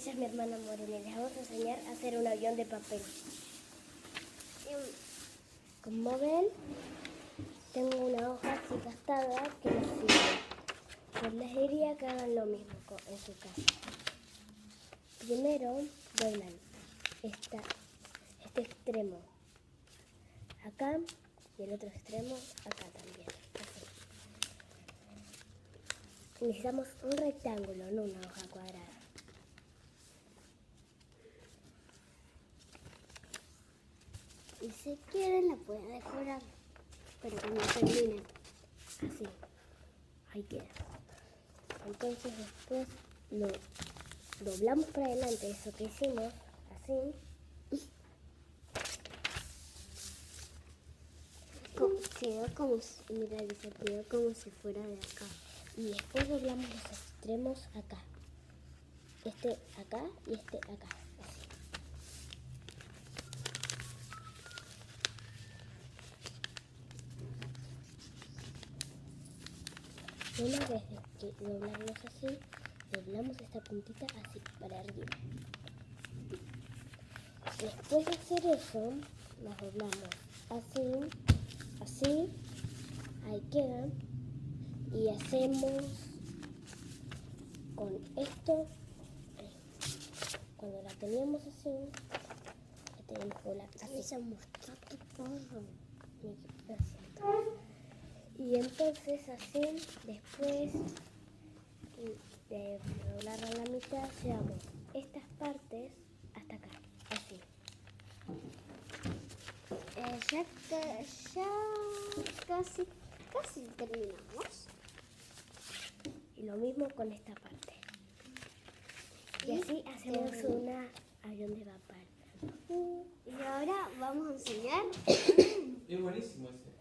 Ella es mi hermana Morena y les vamos a enseñar a hacer un avión de papel. Como ven, tengo una hoja así gastada que nos sirve. Pues les diría que hagan lo mismo en su casa. Primero doblan este extremo acá y el otro extremo acá también. Así. Necesitamos un rectángulo, no una hoja cuadrada. Y si quieren la pueden decorar, pero cuando terminen, así, ahí queda. Entonces después lo doblamos para adelante, eso que hicimos, así. Quedó como, mira, quedó como si fuera de acá. Y después doblamos los extremos acá. Este acá y este acá. Así. Una vez que doblamos así, doblamos esta puntita así para arriba. Después de hacer eso, las doblamos así, así, ahí quedan. Y hacemos con esto, cuando la teníamos así, la tenemos que doblar así. Y entonces así, después de doblarla a la mitad, llevamos estas partes hasta acá, así. Ya casi terminamos. Y lo mismo con esta parte. Y así hacemos una avión de vapor. Y ahora vamos a enseñar. Es buenísimo ese.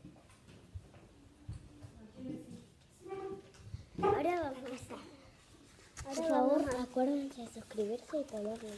Ahora vamos a... Por favor, acuérdense de suscribirse y ponerle